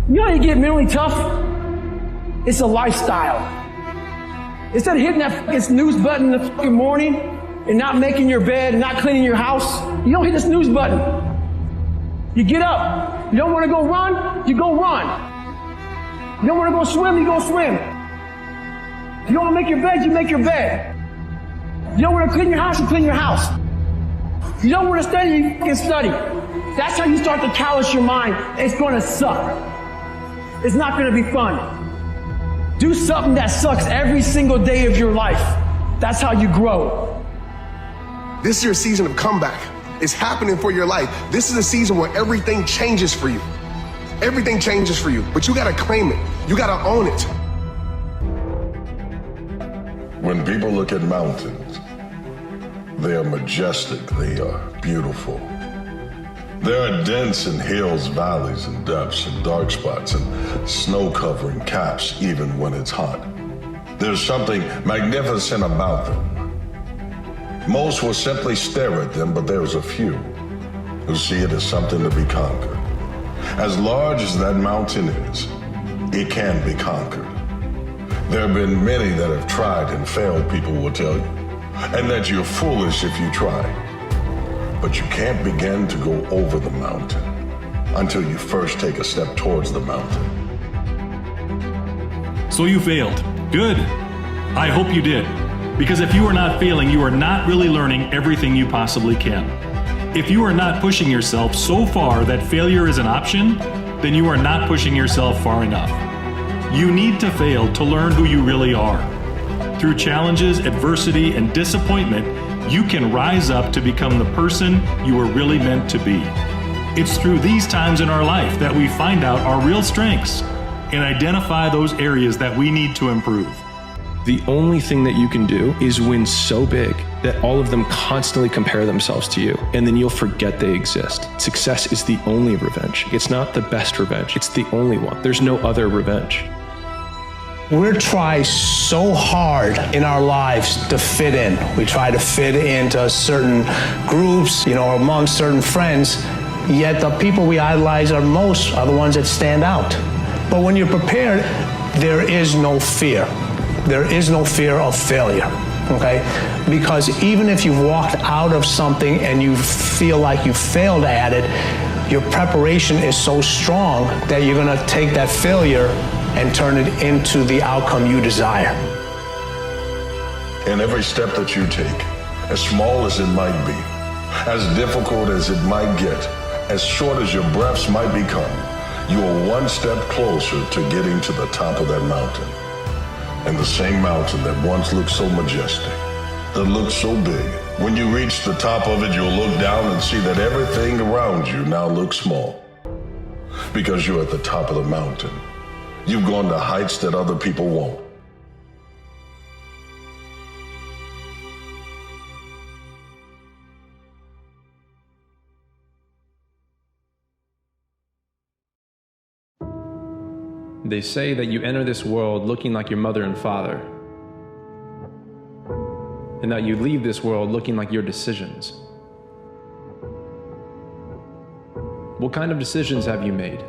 You know how you get mentally tough? It's a lifestyle. Instead of hitting that fucking snooze button in the fucking morning and not making your bed and not cleaning your house, you don't hit the snooze button. You get up. You don't want to go run, you go run. You don't want to go swim, you go swim. You don't want to make your bed, you make your bed. You don't want to clean your house, you clean your house. You don't want to study, you fucking study. That's how you start to callous your mind. It's going to suck. It's not going to be fun. Do something that sucks every single day of your life. That's how you grow. This is your season of comeback. It's happening for your life. This is a season where everything changes for you. Everything changes for you, but you gotta claim it. You gotta own it. When people look at mountains, they are majestic, they are beautiful. There are dents in hills, valleys, and depths, and dark spots, and snow covering caps even when it's hot. There's something magnificent about them. Most will simply stare at them, but there's a few who see it as something to be conquered. As large as that mountain is, it can be conquered. There have been many that have tried and failed, people will tell you, and that you're foolish if you try. But you can't begin to go over the mountain until you first take a step towards the mountain. So you failed. Good. I hope you did. Because if you are not failing, you are not really learning everything you possibly can. If you are not pushing yourself so far that failure is an option, then you are not pushing yourself far enough. You need to fail to learn who you really are. Through challenges, adversity, and disappointment, you can rise up to become the person you were really meant to be. It's through these times in our life that we find out our real strengths and identify those areas that we need to improve. The only thing that you can do is win so big that all of them constantly compare themselves to you, and then you'll forget they exist. Success is the only revenge. It's not the best revenge, it's the only one. There's no other revenge. We try so hard in our lives to fit in. We try to fit into certain groups, among certain friends, yet the people we idolize are the ones that stand out. But when you're prepared, there is no fear. There is no fear of failure, okay? Because even if you've walked out of something and you feel like you failed at it, your preparation is so strong that you're gonna take that failure and turn it into the outcome you desire. And every step that you take, as small as it might be, as difficult as it might get, as short as your breaths might become, you are one step closer to getting to the top of that mountain. And the same mountain that once looked so majestic, that looked so big, when you reach the top of it, you'll look down and see that everything around you now looks small. Because you're at the top of the mountain. You've gone to heights that other people won't. They say that you enter this world looking like your mother and father, and that you leave this world looking like your decisions. What kind of decisions have you made?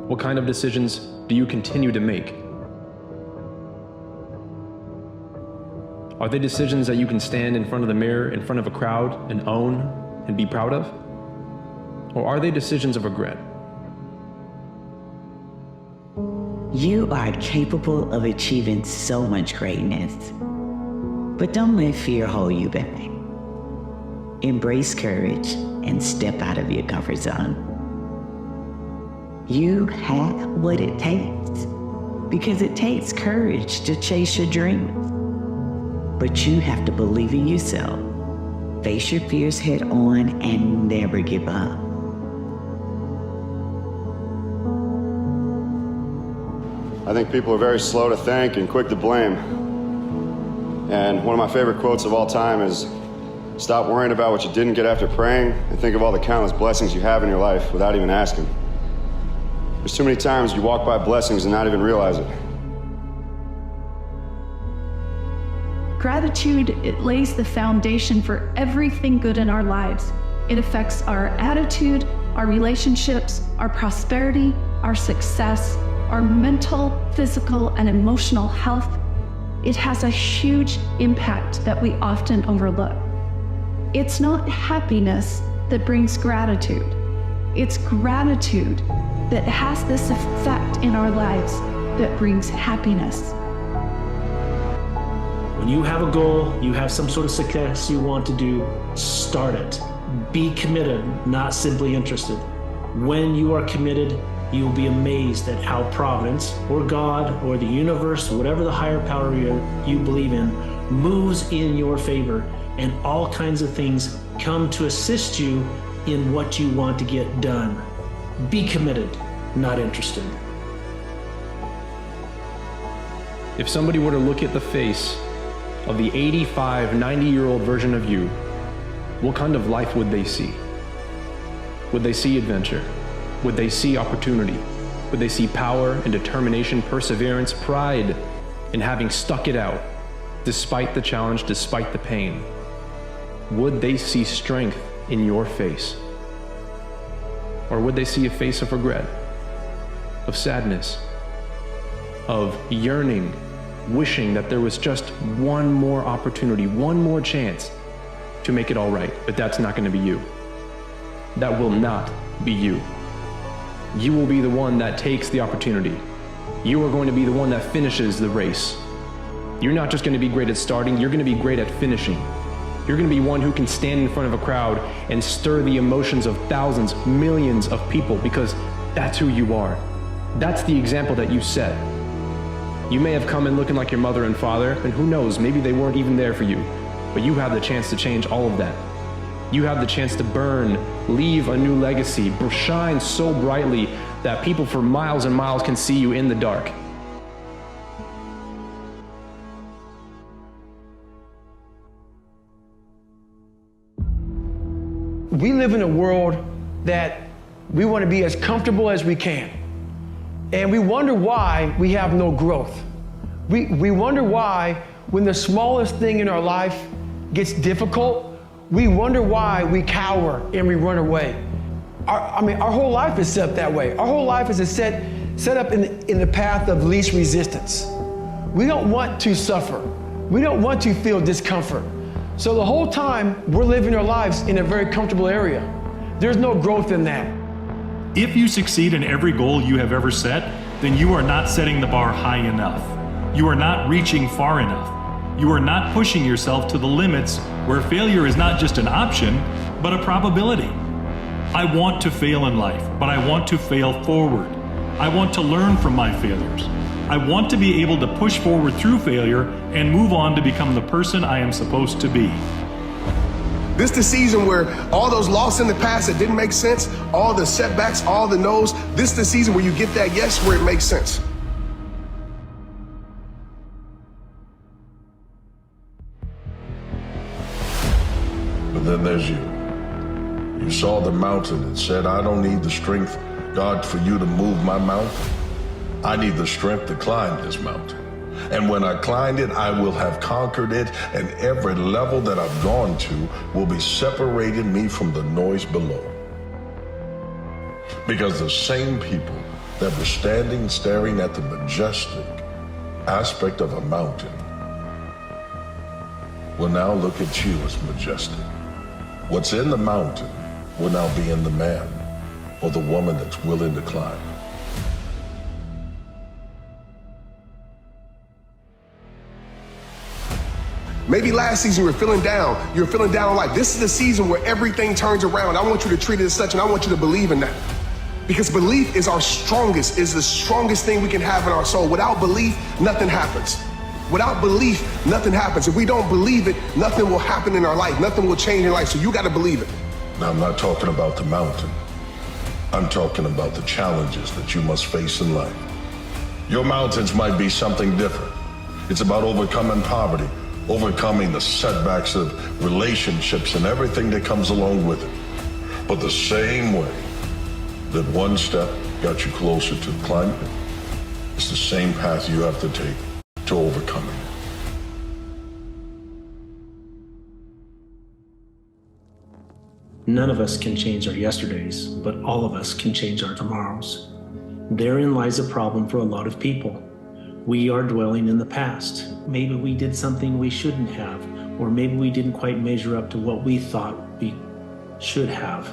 What kind of decisions do you continue to make? Are they decisions that you can stand in front of the mirror, in front of a crowd, and own and be proud of? Or are they decisions of regret? You are capable of achieving so much greatness, but don't let fear hold you back. Embrace courage and step out of your comfort zone. You have what it takes, because it takes courage to chase your dreams. But you have to believe in yourself, face your fears head on, and never give up. I think people are very slow to thank and quick to blame. And one of my favorite quotes of all time is, stop worrying about what you didn't get after praying and think of all the countless blessings you have in your life without even asking. There's too many times you walk by blessings and not even realize it. Gratitude, it lays the foundation for everything good in our lives. It affects our attitude, our relationships, our prosperity, our success, our mental, physical, and emotional health, it has a huge impact that we often overlook. It's not happiness that brings gratitude. It's gratitude that has this effect in our lives that brings happiness. When you have a goal, you have some sort of success you want to do, start it. Be committed, not simply interested. When you are committed, you will be amazed at how Providence or God or the universe, whatever the higher power you believe in, moves in your favor, and all kinds of things come to assist you in what you want to get done. Be committed, not interested. If somebody were to look at the face of the 85, 90-year-old version of you, what kind of life would they see? Would they see adventure? Would they see opportunity? Would they see power and determination, perseverance, pride in having stuck it out, despite the challenge, despite the pain? Would they see strength in your face? Or would they see a face of regret, of sadness, of yearning, wishing that there was just one more opportunity, one more chance to make it all right? But that's not going to be you. That will not be you. You will be the one that takes the opportunity. You are going to be the one that finishes the race. You're not just going to be great at starting, you're going to be great at finishing. You're going to be one who can stand in front of a crowd and stir the emotions of thousands, millions of people, because that's who you are. That's the example that you set. You may have come in looking like your mother and father, and who knows, maybe they weren't even there for you, but you have the chance to change all of that. You have the chance to burn, leave a new legacy, shine so brightly that people for miles and miles can see you in the dark. We live in a world that we want to be as comfortable as we can. And we wonder why we have no growth. We wonder why when the smallest thing in our life gets difficult, we wonder why we cower and we run away. Our whole life is set up that way. Our whole life is set up in the path of least resistance. We don't want to suffer. We don't want to feel discomfort. So the whole time, we're living our lives in a very comfortable area. There's no growth in that. If you succeed in every goal you have ever set, then you are not setting the bar high enough. You are not reaching far enough. You are not pushing yourself to the limits where failure is not just an option, but a probability. I want to fail in life, but I want to fail forward. I want to learn from my failures. I want to be able to push forward through failure and move on to become the person I am supposed to be. This is the season where all those losses in the past that didn't make sense, all the setbacks, all the no's, this is the season where you get that yes where it makes sense. But then there's you. You saw the mountain and said, I don't need the strength, God, for you to move my mountain. I need the strength to climb this mountain. And when I climb it, I will have conquered it, and every level that I've gone to will be separating me from the noise below. Because the same people that were standing staring at the majestic aspect of a mountain will now look at you as majestic. What's in the mountain will now be in the man or the woman that's willing to climb. Maybe last season you were feeling down. You were feeling down on life. This is the season where everything turns around. I want you to treat it as such, and I want you to believe in that. Because belief is the strongest thing we can have in our soul. Without belief, nothing happens. Without belief, nothing happens. If we don't believe it, nothing will happen in our life. Nothing will change in life. So you got to believe it. Now, I'm not talking about the mountain. I'm talking about the challenges that you must face in life. Your mountains might be something different. It's about overcoming poverty, overcoming the setbacks of relationships and everything that comes along with it. But the same way that one step got you closer to climbing it, it's the same path you have to take to overcoming it. None of us can change our yesterdays, but all of us can change our tomorrows. Therein lies a problem for a lot of people. We are dwelling in the past. Maybe we did something we shouldn't have, or maybe we didn't quite measure up to what we thought we should have.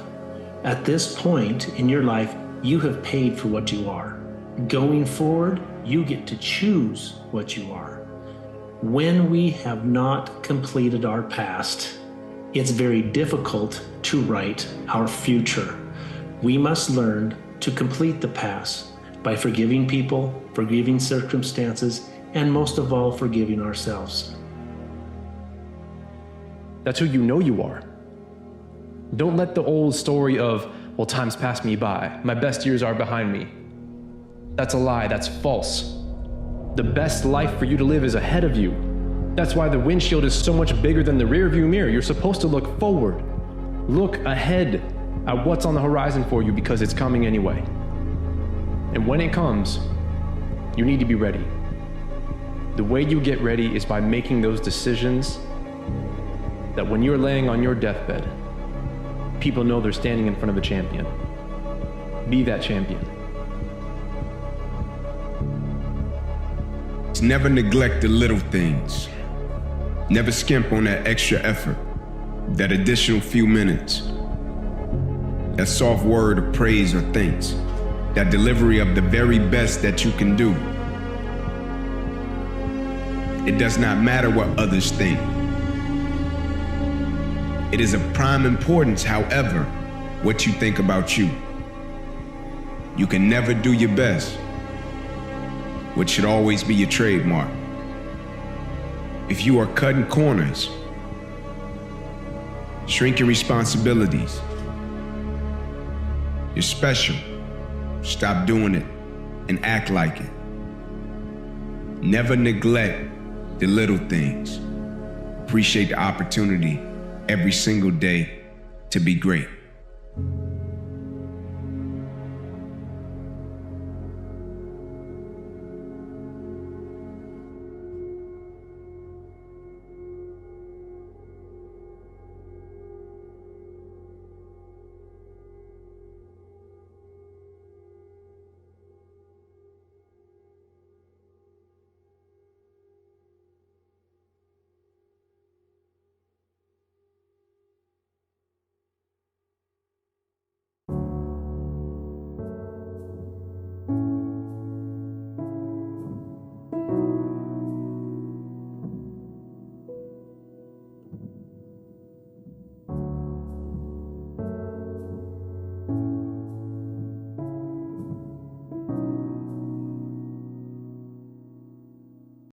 At this point in your life, you have paid for what you are. Going forward, you get to choose what you are. When we have not completed our past, it's very difficult to write our future. We must learn to complete the past by forgiving people, forgiving circumstances, and most of all, forgiving ourselves. That's who you know you are. Don't let the old story of, well, time's passed me by, my best years are behind me. That's a lie, that's false. The best life for you to live is ahead of you. That's why the windshield is so much bigger than the rearview mirror. You're supposed to look forward. Look ahead at what's on the horizon for you, because it's coming anyway. And when it comes, you need to be ready. The way you get ready is by making those decisions that when you're laying on your deathbed, people know they're standing in front of a champion. Be that champion. Never neglect the little things. Never skimp on that extra effort, that additional few minutes, that soft word of praise or thanks, that delivery of the very best that you can do. It does not matter what others think. It is of prime importance, however, what you think about you. You can never do your best, which should always be your trademark. If you are cutting corners, shrinking responsibilities, you're special. Stop doing it and act like it. Never neglect the little things. Appreciate the opportunity every single day to be great.